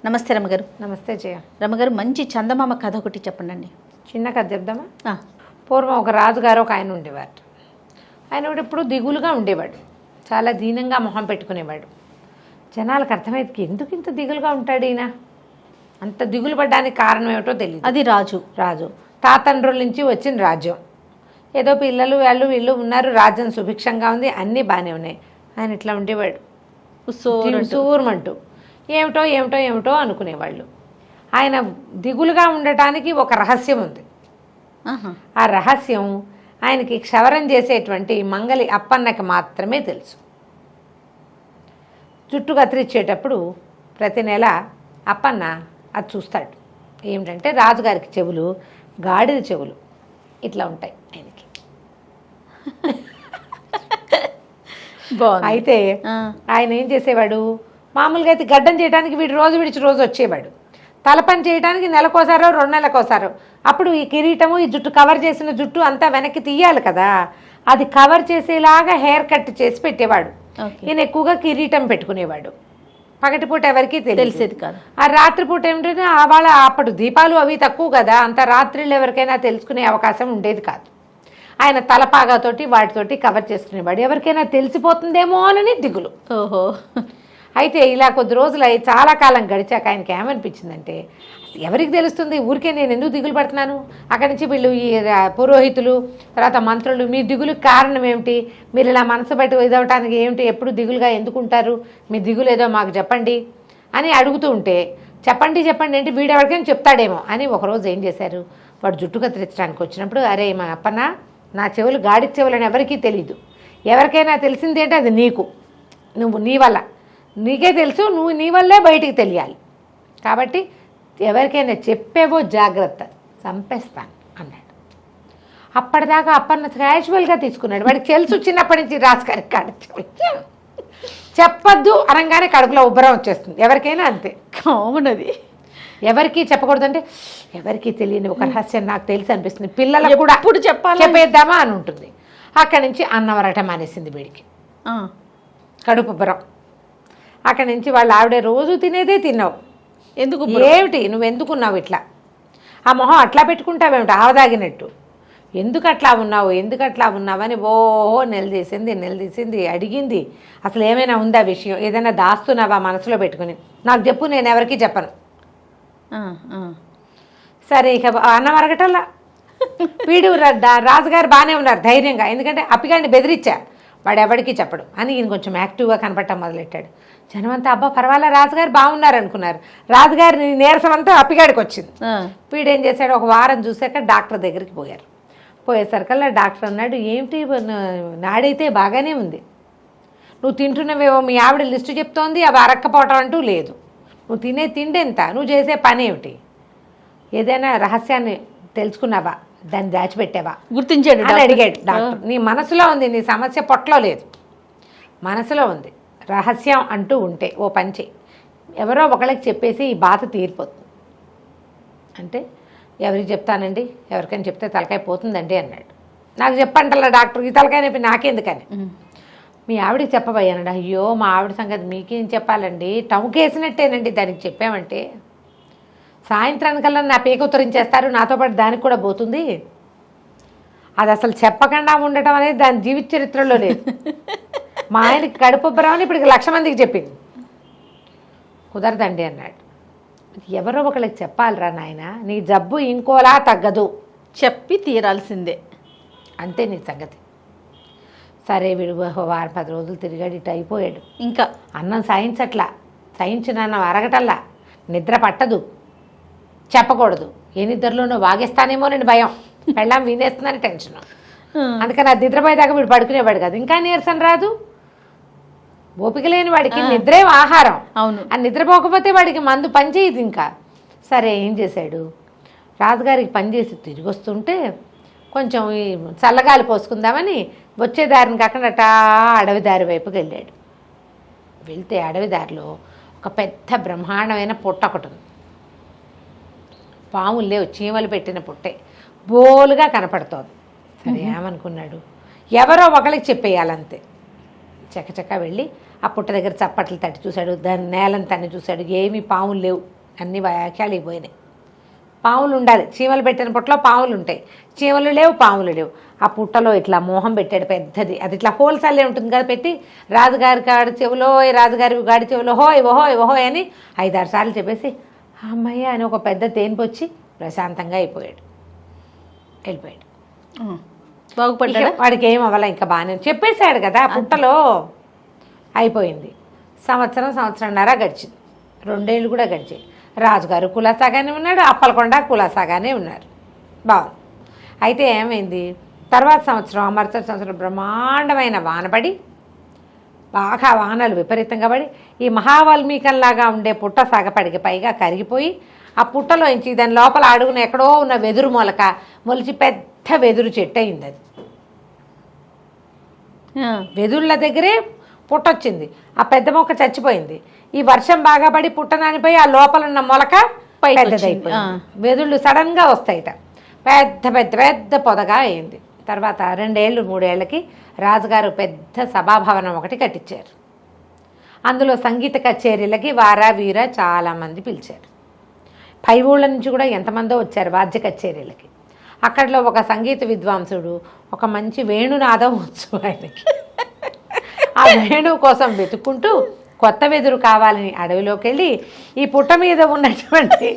నమస్తే రమగారు. నమస్తే జయ. రమగారు, మంచి చందమామ కథ ఒకటి చెప్పండి. చిన్న కథ చెప్దామా? పూర్వం ఒక రాజుగారు ఒక ఆయన ఉండేవారు. ఆయన కూడా ఎప్పుడు దిగులుగా ఉండేవాడు, చాలా దీనంగా మొహం పెట్టుకునేవాడు. జనాలకు అర్థమైంది, ఎందుకు ఇంత దిగులుగా ఉంటాడు ఈయన, అంత దిగులు పడ్డానికి కారణం ఏమిటో తెలియదు. అది రాజు తాతండ్రుల నుంచి వచ్చిన రాజ్యం, ఏదో పిల్లలు వాళ్ళు వీళ్ళు ఉన్నారు, రాజ్యం సుభిక్షంగా ఉంది, అన్నీ బాగానే ఉన్నాయి. ఆయన ఇట్లా ఉండేవాడు సూర్మంటూ. ఏమిటో ఏమిటో ఏమిటో అనుకునేవాళ్ళు. ఆయన దిగులుగా ఉండటానికి ఒక రహస్యం ఉంది. ఆ రహస్యం ఆయనకి క్షవరం చేసేటువంటి మంగలి అప్పన్నకి మాత్రమే తెలుసు. జుట్టు కత్తిరించేటప్పుడు ప్రతి నెల అప్పన్న అది చూస్తాడు. ఏమిటంటే రాజుగారికి చెవులు గాడిద చెవులు ఇట్లా ఉంటాయి ఆయనకి. అయితే ఆయన ఏం చేసేవాడు, మామూలుగా అయితే గడ్డం చేయడానికి వీడు రోజు విడిచి రోజు వచ్చేవాడు, తలపని చేయడానికి నెలకోసారో 2 నెలలకోసారో. అప్పుడు ఈ కిరీటము, ఈ జుట్టు కవర్ చేసిన జుట్టు అంతా వెనక్కి తీయాలి కదా, అది కవర్ చేసేలాగా హెయిర్ కట్ చేసి పెట్టేవాడు. ఈయన ఎక్కువగా కిరీటం పెట్టుకునేవాడు. పగటిపూట ఎవరికి తెలిసేది కాదు. ఆ రాత్రిపూట ఏమిటంటే వాళ్ళ అప్పుడు దీపాలు అవి తక్కువ కదా, అంత రాత్రిళ్ళు ఎవరికైనా తెలుసుకునే అవకాశం ఉండేది కాదు. ఆయన తలపాగాతోటి వాటితోటి కవర్ చేసుకునేవాడు, ఎవరికైనా తెలిసిపోతుందేమో అని దిగులు. ఓహో. అయితే ఇలా కొద్ది రోజులు చాలా కాలం గడిచాక ఆయనకి ఏమనిపించిందంటే, ఎవరికి తెలుస్తుంది, ఊరికే నేను ఎందుకు దిగులు పడుతున్నాను, అక్కడి నుంచి వీళ్ళు ఈ పురోహితులు తర్వాత మంత్రులు, మీ దిగులుకి కారణం ఏమిటి, మీరు ఇలా మనసు బట్టి ఇదవటానికి ఏమిటి, ఎప్పుడు దిగులుగా ఎందుకుంటారు, మీ దిగులు ఏదో మాకు చెప్పండి అని అడుగుతూ ఉంటే, చెప్పండి చెప్పండి అంటే వీడెవరికైనా చెప్తాడేమో అని ఒకరోజు ఏం చేశారు, వాడు జుట్టు కత్తిరించడానికి వచ్చినప్పుడు, అరే మా అప్పన్న, నా చెవులు గాడి చెవులని ఎవరికీ తెలీదు, ఎవరికైనా తెలిసింది అంటే అది నీకు, నువ్వు నీ వల్ల నీకే తెలుసు, నువ్వు నీ వల్లే బయటికి తెలియాలి, కాబట్టి ఎవరికైనా చెప్పేవో జాగ్రత్త, చంపేస్తాను అన్నాడు. అప్పటిదాకా అప్పన్న క్యాజువల్గా తీసుకున్నాడు, వాడికి తెలుసు చిన్నప్పటి నుంచి రాజుగారికి కాడి చెప్పొద్దు అనగానే కడుపులో ఉబ్బరం వచ్చేస్తుంది, ఎవరికైనా అంతే. అవునది ఎవరికి చెప్పకూడదంటే ఎవరికి తెలియని ఒక రహస్యం నాకు తెలిసి అనిపిస్తుంది, పిల్లలకు కూడా ఇప్పుడు చెప్పేద్దామా అని ఉంటుంది. అక్కడి నుంచి అన్నం వరటం మానేసింది వీడికి, కడుపు ఉబ్బరం. అక్కడి నుంచి వాళ్ళు ఆవిడే రోజు తినేదే తిన్నావు, ఎందుకు ఏమిటి నువ్వు ఎందుకున్నావు ఇట్లా, ఆ మొహం అట్లా పెట్టుకుంటావేమిటి ఆవదాగినట్టు, ఎందుకు అట్లా ఉన్నావు అని ఓహో నిలదీసింది అడిగింది. అసలు ఏమైనా ఉందా విషయం, ఏదైనా దాస్తున్నావా మనసులో పెట్టుకుని, నాకు చెప్పు, నేను ఎవరికి చెప్పను. సరే ఇక అన్నం అరగటల్లా వీడు రాజుగారు బాగానే ఉన్నారు ధైర్యంగా, ఎందుకంటే అప్పిగాడిని బెదిరించా, వాడు ఎవరికి చెప్పడు అని ఈయన కొంచెం యాక్టివ్గా కనపడటం మొదలెట్టాడు. జనమంతా అబ్బా పర్వాలే రాజుగారు బాగున్నారు అనుకున్నారు. రాజుగారి నీరసం అంతా అప్పిగాడికి వచ్చింది. వీడేం చేశాడు, ఒక వారం చూశాక డాక్టర్ దగ్గరికి పోయారు. పోయేసరికల్లా డాక్టర్ అన్నాడు, ఏమిటి నాడైతే బాగానే ఉంది, నువ్వు తింటున్నవేవో మీ ఆవిడ లిస్టు చెప్తోంది, అవి అరక్కపోవటం అంటూ లేదు, నువ్వు తినే తిండి ఎంత, నువ్వు చేసే పని ఏమిటి, ఏదైనా రహస్యాన్ని తెలుసుకున్నావా, దాన్ని దాచిపెట్టావా, గుర్తించాడు అని అడిగాడు డాక్టర్. నీ మనసులో ఉంది, నీ సమస్య పొట్టలో లేదు, మనసులో ఉంది. రహస్యం అంటూ ఉంటే ఓ పని చెయ్యి, ఎవరో ఒకళ్ళకి చెప్పేసి ఈ బాధ తీరిపోతుంది. అంటే ఎవరికి చెప్తానండి, ఎవరికైనా చెప్తే తలకాయ పోతుందండి అన్నాడు. నాకు చెప్పంటల్లా డాక్టర్, ఈ తలకాయ నొప్పి నాకెందుకని, మీ ఆవిడకి చెప్పబోయానండి. అయ్యో మా ఆవిడ సంగతి మీకేం చెప్పాలండి, టముకేసినట్టేనండి, దానికి చెప్పామంటే సాయంత్రానికల్లా నా పీక ఉత్తరించేస్తారు, నాతో పాటు దానికి కూడా పోతుంది, అది అసలు చెప్పకుండా ఉండటం అనేది దాని జీవిత చరిత్రలో లేదు. మా ఆయనకి కడుపుబ్బరామని ఇప్పటికి 1,00,000 మందికి చెప్పింది, కుదరదండి అన్నాడు. ఎవరో ఒకళ్ళకి చెప్పాలిరా నాయన, నీ జబ్బు ఇంకోలా తగ్గదు, చెప్పి తీరాల్సిందే, అంతే నీ సంగతి. సరే వీడు 10 రోజులు తిరిగాడు, ఇటు అయిపోయాడు. ఇంకా అన్నం సహించిన అన్నం అరగటల్లా, నిద్ర పట్టదు, చెప్పకూడదు, ఏ నిద్రలోనో వాగేస్తానేమో నేను భయం, పెళ్ళాం వినేస్తుందని టెన్షన్. అందుకని అది నిద్రపోయేదాకా వీడు పడుకునేవాడు కాదు. ఇంకా నీరసం రాదు, ఓపిక లేని వాడికి నిద్రే ఆహారం. అవును, ఆ నిద్రపోకపోతే వాడికి మందు పనిచేయదు ఇంకా. సరే ఏం చేశాడు, రాజుగారికి పనిచేసి తిరిగి వస్తుంటే కొంచెం ఈ చల్లగాలి పోసుకుందామని వచ్చే దారిని కాకుండా అడవి దారి వైపుకి వెళ్ళాడు. వెళ్తే అడవి దారిలో ఒక పెద్ద బ్రహ్మాండమైన పుట్ట ఒకటి ఉంది. పాములు లేవు, చీమలు పెట్టిన పుట్టే బోలుగా కనపడుతోంది. సరే ఏమనుకున్నాడు, ఎవరో ఒకరికి చెప్పేయాలంతే, చకచకా వెళ్ళి ఆ పుట్ట దగ్గర చప్పట్లు తట్టి చూశాడు, దాని నేలను తన్ని చూశాడు. ఏమీ పాములు లేవు, అన్ని వ్యాఖ్యాలు అయిపోయినాయి. పాములు ఉండాలి, చీమలు పెట్టిన పుట్టలో పాములు ఉంటాయి, చీమలు లేవు, పాములు లేవు. ఆ పుట్టలో ఇట్లా మోహం పెట్టాడు పెద్దది, అది ఇట్లా హోల్సేలే ఉంటుంది కదా, పెట్టి రాజుగారి గాడి చెవులో, రాజుగారి గాడి చెవులో హోయ్ ఓహోయ్ ఓహోయ్ అని 5-6 సార్లు చెప్పేసి అమ్మయ్య అని ఒక పెద్ద తేనిపొచ్చి ప్రశాంతంగా వెళ్ళిపోయాడు. బాగుపడ్డాడా? వాడికి ఏం అవ్వాల, ఇంకా బాగానే చెప్పేశాడు కదా. పుట్టలో అయిపోయింది. సంవత్సరంన్నర గడిచింది, 2 ఏళ్ళు కూడా గడిచాయి. రాజుగారు కులాసాగానే ఉన్నాడు, అప్పలకొండ కులాసాగానే ఉన్నారు. బాగుంది. అయితే ఏమైంది, తర్వాత సంవత్సరం మరుసటి సంవత్సరం బ్రహ్మాండమైన వానపడి, బాగా వానలు విపరీతంగా పడి ఈ మహావాల్మీకంలాగా ఉండే పుట్ట సాగపడికి పైగా కరిగిపోయి, ఆ పుట్టలోంచి దాని లోపల అడుగున ఎక్కడో ఉన్న వెదురు మొలక మొలిచి పెద్ద వెదురు చెట్టు అయింది. అది వెదుళ్ళ దగ్గరే పుట్టొచ్చింది, ఆ పెద్ద మొక్క చచ్చిపోయింది. ఈ వర్షం బాగా పడి పుట్టనానిపోయి ఆ లోపల ఉన్న మొలక పెద్దదైపోయింది. వెదుళ్ళు సడన్గా వస్తాయిట, పెద్ద పెద్ద పెద్ద పొదగా అయింది. తర్వాత 2 ఏళ్ళు 3 ఏళ్ళకి రాజుగారు పెద్ద సభాభవనం ఒకటి కట్టించారు. అందులో సంగీత కచేరీలకి వారా వీర చాలామంది పిలిచారు. పై ఊళ్ళ నుంచి కూడా ఎంతమందో వచ్చారు వాద్య కచేరీలకి. అక్కడలో ఒక సంగీత విద్వాంసుడు ఒక మంచి వేణునాదం వచ్చు ఆయనకి. ఆ వేణువు కోసం వెతుక్కుంటూ కొత్త వెదురు కావాలని అడవిలోకి వెళ్ళి ఈ పుట్ట మీద ఉన్నటువంటి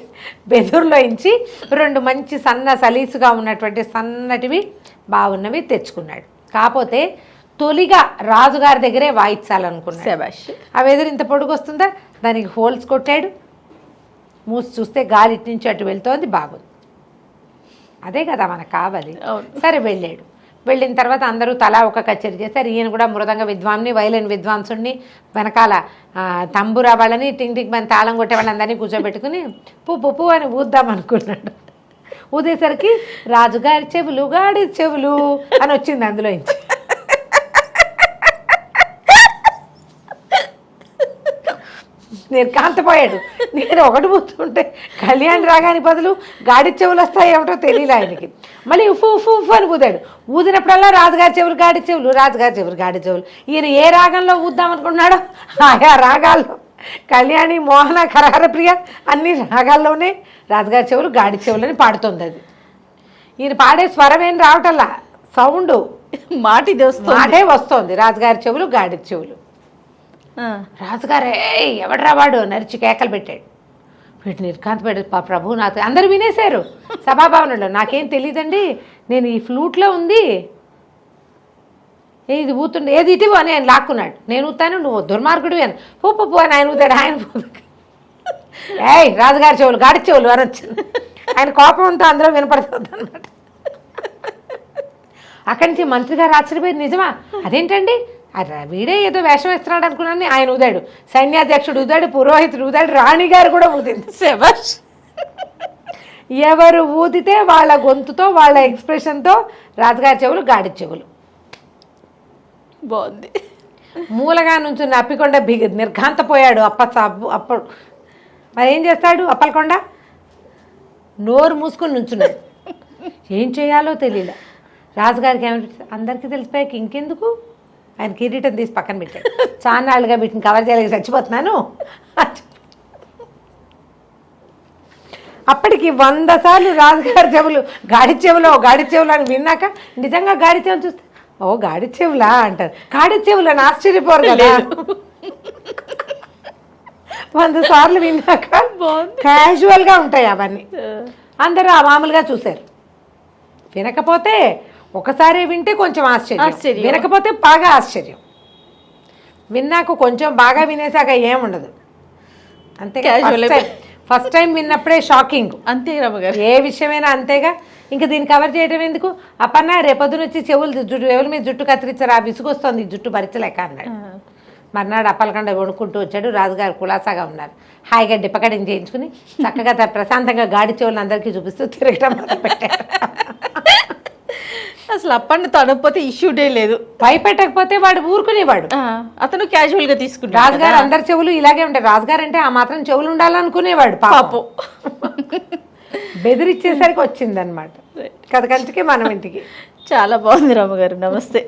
వెదురులోంచి 2 మంచి సలీసుగా ఉన్నటువంటి సన్నటివి బాగున్నవి తెచ్చుకున్నాడు. కాకపోతే తొలిగా రాజుగారి దగ్గరే వాయించాలనుకున్నాడు. ఆ వెదురు ఇంత పొడుగు వస్తుందా, దానికి హోల్స్ కొట్టాడు. మూసి చూస్తే గాలి ఇటు నుంచి అటు వెళ్తోంది, బాగుంది. అదే కదా మనకు కావాలి. సరే వెళ్ళాడు. వెళ్ళిన తర్వాత అందరూ తలా ఒక కచేరీ చేశారు. ఈయన కూడా మృదంగ విద్వాంని, వైలిన్ విద్వాంసుని, వెనకాల తంబురా వాళ్ళని, టింగ్ టింగ్ అని తాళం కొట్టే వాళ్ళందరినీ కూర్చోబెట్టుకుని పువ్వు అని ఊద్దాం అనుకున్నాడు. ఊదేసరికి రాజుగారి చెవులు గాడి చెవులు అని వచ్చింది అందులోంచి. నిర్కాంతపోయాడు. నేను ఒకటి పూస్తుంటే కళ్యాణ్ రాగాని బదులు గాడి చెవులు వస్తాయి ఏమిటో తెలియలే ఆయనకి. మళ్ళీ ఉఫు ఉఫు ఉఫు అని ఊదాడు. ఊదినప్పుడల్లా రాజుగారి చెవులు గాడి చెవులు, రాజుగారి చెవులు గాడి చెవులు. ఈయన ఏ రాగంలో ఊద్దామనుకున్నాడో ఆయా రాగాల్లో కళ్యాణి, మోహన, కరహరప్రియ అన్ని రాగాల్లోనే రాజుగారి చెవులు గాడి చెవులని పాడుతుంది. అది ఈయన పాడే స్వరం ఏం రావటల్లా, సౌండ్ మాటే వస్తుంది. రాజుగారి చెవులు గాడి చెవులు. రాజుగారే ఎవడరా వాడు నరిచి కేకలు పెట్టాడు. వీటి నిర్కాంతపడి ప్రభు నాకు అందరూ వినేశారు సభాభవనంలో. నాకేం తెలియదండి, నేను ఈ ఫ్లూట్లో ఉంది, ఇది ఊతుండే, ఏది ఇటీవో అని ఆయన లాక్కున్నాడు. నేను ఊతాను, నువ్వు దుర్మార్గుడు అని పూ అని ఆయన ఊతాడు. ఆయన ఏయ్ రాజుగారి చెవులు గాడి చెవులు అనొచ్చు. ఆయన కోపం అంతా అందులో వినపడుతుంది అన్నమాట. అక్కడి నుంచి మంత్రి గారు ఆశ్చర్యపోయి, నిజమా, అదేంటండి, వీడే ఏదో వేషం వేస్తున్నాడు అనుకున్నాను. ఆయన ఊదాడు, సైన్యాధ్యక్షుడు ఊదాడు, పురోహితుడు ఊదాడు, రాణిగారు కూడా ఊదింది. ఎవరు ఊదితే వాళ్ళ గొంతుతో, వాళ్ళ ఎక్స్ప్రెషన్తో రాజుగారి చెవులు గాడి చెవులు. బాగుంది. మూలగా నుంచి అప్పికొండ నిర్ఘాంతపోయాడు. అప్పుడు మరి ఏం చేస్తాడు అప్పలకొండ? నోరు మూసుకొని నుంచున్నాడు. ఏం చేయాలో తెలియలే. రాజుగారికి ఏమంటే అందరికీ తెలిసిపోయాక ఇంకెందుకు, ఆయన కిరీటం తీసి పక్కన పెట్టాడు. చాన్నాళ్ళుగా వీటిని కవర్ చేయలేక చచ్చిపోతున్నాను. అప్పటికి 100 సార్లు రాజుగారి చెవులు గాడి చెవులు అని విన్నాక నిజంగా గాడి చెవులు చూస్తే ఓ గాడి చెవులా అంటారు. గాడి చెవులు అని ఆశ్చర్యపోరు కదా. 100 సార్లు విన్నాక క్యాజువల్గా ఉంటాయి అవన్నీ. అందరూ మామూలుగా చూశారు. వినకపోతే ఒకసారి వింటే కొంచెం ఆశ్చర్యం, వినకపోతే బాగా ఆశ్చర్యం. విన్నాక కొంచెం బాగా వినేసాక ఏముండదు. అంతే. ఫస్ట్ టైం విన్నప్పుడే షాకింగ్. అంతే రమ్మగారు, ఏ విషయమైనా అంతేగా. ఇంకా దీన్ని కవర్ చేయడం ఎందుకు? అప్పన్నా రేపొద్దున వచ్చి చెవుల మీద జుట్టు కత్తిరించారు, ఆ విసుగొస్తుంది, జుట్టు భరించలేక అన్నాడు. మర్నాడు అప్పలకొండ వణుకుంటూ వచ్చాడు. రాజుగారు కులాసాగా ఉన్నారు. హాయిగా డిప్పకటింగ్ చేయించుకుని చక్కగా ప్రశాంతంగా గాడి చెవులను అందరికీ చూపిస్తూ తిరగడం మొదలుపెట్టారు. అసలు అప్పన్న తడకపోతే ఇష్యూడే లేదు, భయపెట్టకపోతే వాడు ఊరుకునేవాడు. అతను క్యాజువల్ గా తీసుకున్నాడు. రాజుగారు అందరి చెవులు ఇలాగే ఉంటాయి. రాజుగారు అంటే ఆ మాత్రం చెవులు ఉండాలనుకునేవాడు పాపం. బెదిరిచ్చేసరికి వచ్చిందనమాట కథ కంచికి మనం ఇంటికి. చాలా బాగుంది రమ్మగారు. నమస్తే.